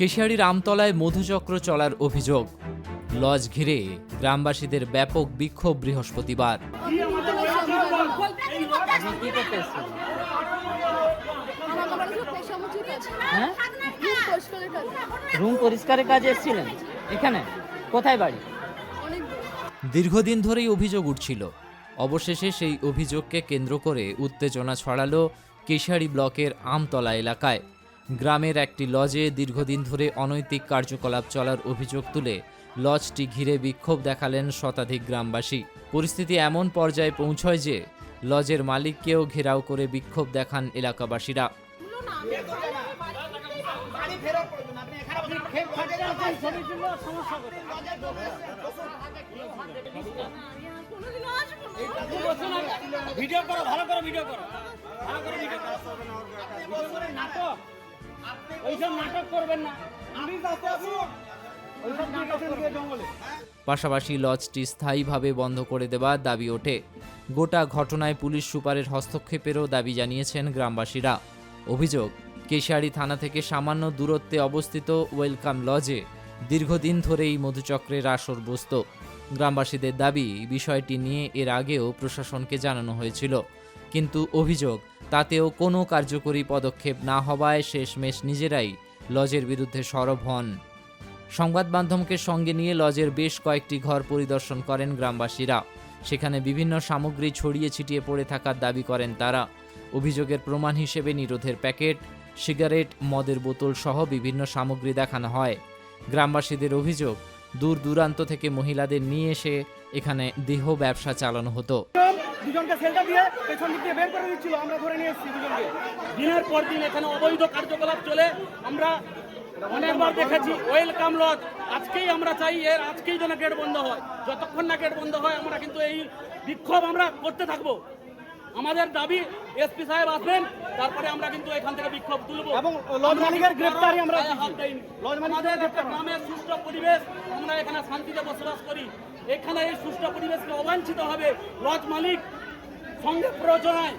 কেশিয়াড়ির আমতলায় মধুচক্র চলার অভিযোগ, লজ ঘিরে গ্রামবাসীদের ব্যাপক বিক্ষোভ বৃহস্পতিবার। রুম পরিষ্কারের কাজে এসেছিলেন এখানে? কোথায় বাড়ি? দীর্ঘদিন ধরেই অভিযোগ উঠছিল। অবশেষে সেই অভিযোগকে কেন্দ্র করে উত্তেজনা ছড়ালো কেশিয়াড়ি ব্লকের আমতলা এলাকায়। গ্রামের একটি লজে দীর্ঘদিন ধরে অনৈতিক কার্যকলাপ চলার অভিযোগ তুলে লজটি ঘিরে বিক্ষোভ দেখালেন শতাধিক গ্রামবাসী। পরিস্থিতি এমন পর্যায়ে পৌঁছয় যে লজের মালিককেও ঘেরাও করে বিক্ষোভ দেখান এলাকাবাসীরা। পাশাপাশি লজটি স্থায়ীভাবে বন্ধ করে দেওয়ার দাবি ওঠে। গোটা ঘটনায় পুলিশ সুপারের হস্তক্ষেপেরও দাবি জানিয়েছেন গ্রামবাসীরা। অভিযোগ, কেশিয়াড়ি থানা থেকে সামান্য দূরত্বে অবস্থিত ওয়েলকাম লজে দীর্ঘদিন ধরেই মধুচক্রের আসর বসত। গ্রামবাসীদের দাবি, বিষয়টি নিয়ে এর আগেও প্রশাসনকে জানানো হয়েছিল, কিন্তু অভিযোগ তাতেও কোনো কার্যকরী পদক্ষেপ না হওয়ায় শেষমেশ নিজেরাই লজের বিরুদ্ধে সরব হন। সংবাদ মাধ্যমকে সঙ্গে নিয়ে লজের বেশ কয়েকটি ঘর পরিদর্শন করেন গ্রামবাসীরা। সেখানে বিভিন্ন সামগ্রী ছড়িয়ে ছিটিয়ে পড়ে থাকার দাবি করেন তারা। অভিযোগের প্রমাণ হিসেবে নিরোধের প্যাকেট, সিগারেট, মদের বোতল সহ বিভিন্ন সামগ্রী দেখানো হয়। গ্রামবাসীদের অভিযোগ, দূর দূরান্ত থেকে মহিলাদের নিয়ে এসে এখানে দেহ ব্যবসা চালানো হতো। দুজনকে সেলটা দিয়ে পেছন দিক দিয়ে বের করে দিচ্ছিল, আমরা ধরে নিয়ে এসেছি দুজনকে। দিনের পর দিন এখানে অবৈধ কার্যকলাপ চলে আমরা অনেকবার দেখেছি। ওয়েলকাম লজ আজকেই আমরা চাই এর আজকেই যেন গেট বন্ধ হয়। যতক্ষণ না গেট বন্ধ হয় আমরা কিন্তু এই বিক্ষোভ আমরা করতে থাকবো। আমাদের দাবি এসপি সাহেব আসবেন, তারপরে আমরা কিন্তু এখান থেকে বিক্ষোভ তুলব এবং লজ মালিকের গ্রেফতারি আমরা হাত দেইনি। লজ মালিকের গ্রামের সুষ্ঠু পরিবেশ, আমরা এখানে শান্তিতে বসবাস করি। এখানে এই সুষ্ঠু পরিবেশকে অবাঞ্ছিত হবে লজ মালিক সঙ্গে প্রয়োজনায়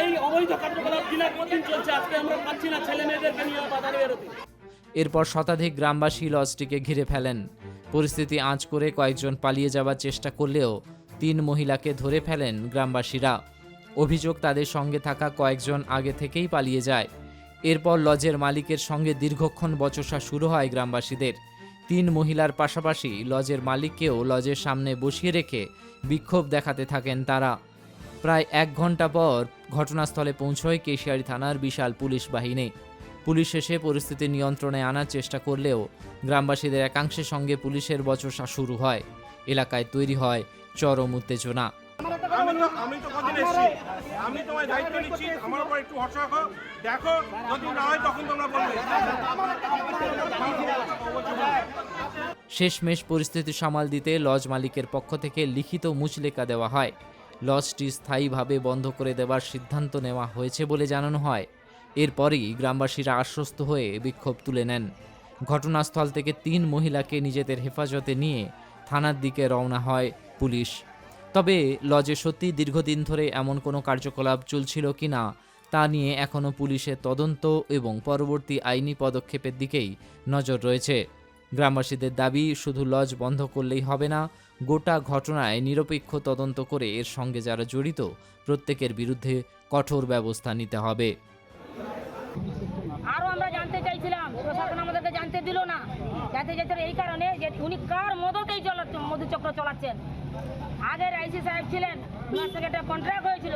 এই অবৈধ কার্যকলাপ দিনের পর দিন চলছে। আজকে আমরা পাচ্ছি না ছেলে মেয়েদেরকে নিয়ে বাজারে বেরোতে। এরপর শতাধিক গ্রামবাসী লজটিকে ঘিরে ফেলেন। পরিস্থিতি আঁচ করে কয়েকজন পালিয়ে যাওয়ার চেষ্টা করলেও 3 মহিলাকে ধরে ফেলেন গ্রামবাসীরা। অভিযোগ, তাদের সঙ্গে থাকা কয়েকজন আগে থেকেই পালিয়ে যায়। এরপর লজের মালিকের সঙ্গে দীর্ঘক্ষণ বচসা শুরু হয় গ্রামবাসীদের। 3 মহিলার পাশাপাশি লজের মালিককেও লজের সামনে বসিয়ে রেখে বিক্ষোভ দেখাতে থাকেন তারা। প্রায় 1 ঘন্টা পর ঘটনাস্থলে পৌঁছয় কেশিয়াড়ি থানার বিশাল পুলিশ বাহিনী। পুলিশ এসে পরিস্থিতি নিয়ন্ত্রণে আনার চেষ্টা করলেও গ্রামবাসীদের একাংশের সঙ্গে পুলিশের বচসা শুরু হয়। এলাকায় তৈরি হয় চরম উত্তেজনা। আমি তো কদিন এসেছি, আমি তোমায় দায়িত্ব নিচ্ছি, আমার উপর একটু ভরসা রাখো। দেখো যদি না হয় তখন তোমরা বলবে। শেষমেশ পরিস্থিতি সামাল দিতে লজ মালিকের পক্ষ থেকে লিখিত মুচলেখা দেওয়া হয়। লজটি স্থায়ীভাবে বন্ধ করে দেওয়ার সিদ্ধান্ত নেওয়া হয়েছে বলে জানানো হয়। এরপরই গ্রামবাসীরা আশ্বস্ত হয়ে বিক্ষোভ তুলে নেন। ঘটনাস্থল থেকে 3 মহিলাকে নিজেদের হেফাজতে নিয়ে থানার দিকে রওনা হয় পুলিশ। তবে লজে সত্যি দীর্ঘদিন ধরে এমন কোনো কার্যকলাপ চলছিল কিনা তা নিয়ে এখনও পুলিশের তদন্ত এবং পরবর্তী আইনি পদক্ষেপের দিকেই নজর রয়েছে। গ্রামবাসীদের দাবি, শুধু লজ বন্ধ করলেই হবে না, গোটা ঘটনায় নিরপেক্ষ তদন্ত করে এর সঙ্গে যারা জড়িত প্রত্যেকের বিরুদ্ধে কঠোর ব্যবস্থা নিতে হবে। আরো আমরা জানতে চাইছিলাম, প্রশাসন আমাদেরকে জানতে দিল না। জানতে চাইছিল এই কারণে যে উনি কার মদতেই মধুচক্র চালাচ্ছেন। আগের আইসি সাহেব ছিলেন, ওনার থেকে একটা কন্ট্রাক্ট হয়েছিল,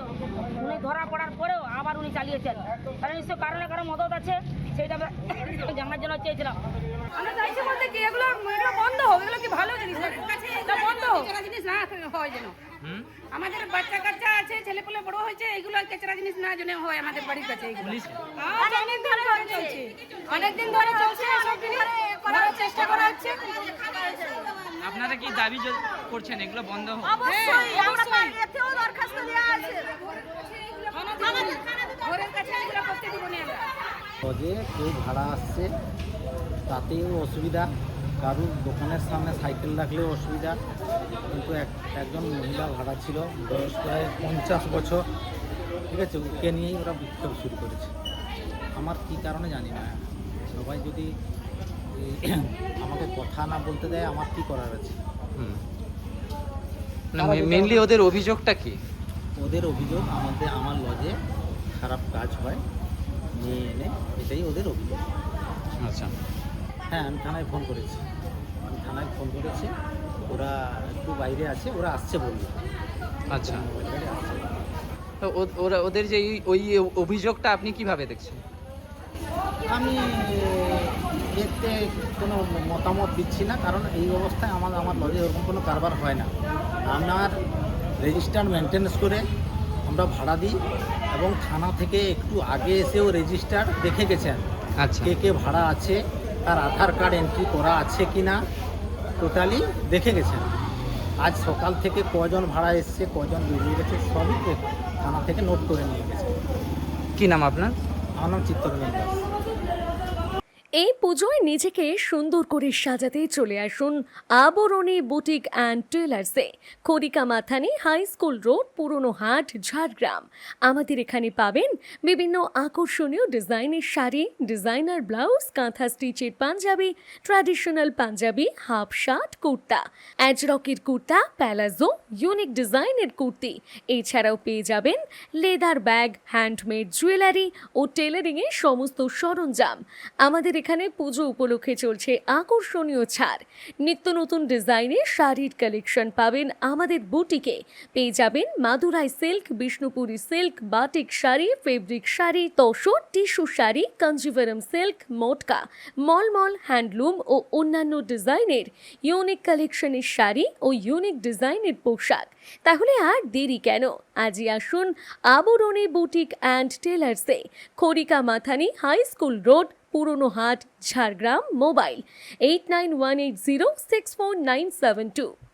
উনি ধরা পড়ার পরেও আবার উনি চালিয়েছেন। কারণ নিশ্চয় কারণে কারো মদত আছে, সেইটা আমরা জানার জন্য চেয়েছিলাম। আমরা চাইছি বলতে কি এগুলো বন্ধ হোক, এগুলো কি ভালো জিনিস, এটা বন্ধ হোক, জিনিস না হয় যেন। আমাদের বাচ্চা কাচ্চা আছে, ছেলেপুলে বড় হয়েছে, এগুলো কেচরা জিনিস না যেন হয় আমাদের বাড়ির কাছে। অনেকদিন ধরে চলছে, সব জিনিস করার চেষ্টা করা হচ্ছে। আপনারা কি দাবি করছেন এগুলো বন্ধ হোক? অবশ্যই, আমরা এতেও দরখাস্ত দেওয়া আছে, ঘরের কাছে এগুলো করতে দিব না। লজে কেউ ভাড়া আসছে তাতেও অসুবিধা, কারুর দোকানের সামনে সাইকেল রাখলেও অসুবিধা। কিন্তু একজন মহিলা ভাড়া ছিল, বয়স প্রায় 50 বছর, ঠিক আছে, ওকে নিয়েই ওরা বিক্ষোভ শুরু করেছে। আমার কী কারণে জানি না। সবাই যদি 1 ঘন্টা 1.5 ঘন্টা ধরে বিক্ষোভ করছে, তাহলে তো এটা নিরপেক্ষ তদন্ত হবে। 1 ঘন্টা 1.5 ঘন্টা আমাকে কথা না বলতে দেয়, আমার কি করার আছে? মেইনলি ওদের অভিযোগটা কি? ওদের অভিযোগ আমার লজে খারাপ কাজ হয় নিয়ে এনে, এটাই ওদের অভিযোগ। আচ্ছা, হ্যাঁ, আমি থানায় ফোন করেছি, ওরা একটু বাইরে আছে, ওরা আসছে বললো। আচ্ছা। মোবাইল আসছে। তো ওদের যে ওই অভিযোগটা আপনি কিভাবে দেখছেন? আমি এতে কোনো মতামত দিচ্ছি না, কারণ এই অবস্থায় আমার লজে ওরকম কোনো কারবার হয় না। আমার রেজিস্টার মেনটেন্স করে আমরা ভাড়া দিই, এবং থানা থেকে একটু আগে এসেও রেজিস্টার দেখে গেছেন আচ্ছা, কে ভাড়া আছে, তার আধার কার্ড এন্ট্রি করা আছে কি না, টোটালি দেখে গেছেন। আজ সকাল থেকে কজন ভাড়া এসছে, কজন বেরিয়ে গেছে, সবই থানা থেকে নোট করে নিয়ে গেছে। কি নাম আপনার? আমার নাম চিত্তরঞ্জন দাস। এই পুজোয় নিজেকে সুন্দর করে সাজাতে চলে আসুন আবরণী বুটিক অ্যান্ড টেলার্সে, Kharika Mathani high school road, পুরনো হাট, ঝাড়গ্রাম। আমাদের এখানে পাবেন বিভিন্ন আকর্ষণীয় ডিজাইনের শাড়ি, ডিজাইনার ব্লাউজ, কাঁথা স্টিচের Punjabi, traditional Punjabi, half shirt, kurta, অ্যাজরকের কুর্তা, প্যালাজো, ইউনিক ডিজাইনের কুর্তি। এছাড়াও পেয়ে যাবেন লেদার ব্যাগ, হ্যান্ডমেড জুয়েলারি ও টেলারিংয়ের সমস্ত সরঞ্জাম। আমাদের এখানে পুজো উপলক্ষে চলছে আকর্ষণীয় ছাড়। নিত্য নতুন ডিজাইনের শাড়ির কালেকশন পাবেন আমাদের বুটিকে। পেয়ে যাবেন Madurai silk, Bishnupuri silk, batik sari, fabric sari, tussar, tissue sari, Kanjivaram silk, মোটকা, মলমল, হ্যান্ডলুম ও অন্যান্য ডিজাইনের ইউনিক কালেকশনের শাড়ি ও ইউনিক ডিজাইনের পোশাক। তাহলে আর দেরি কেন? আজই আসুন আবরণী বুটিক অ্যান্ড টেলার্সে, Kharika Mathani high school road, পুরনো হাট, ঝাড়গ্রাম। মোবাইল 8918064972।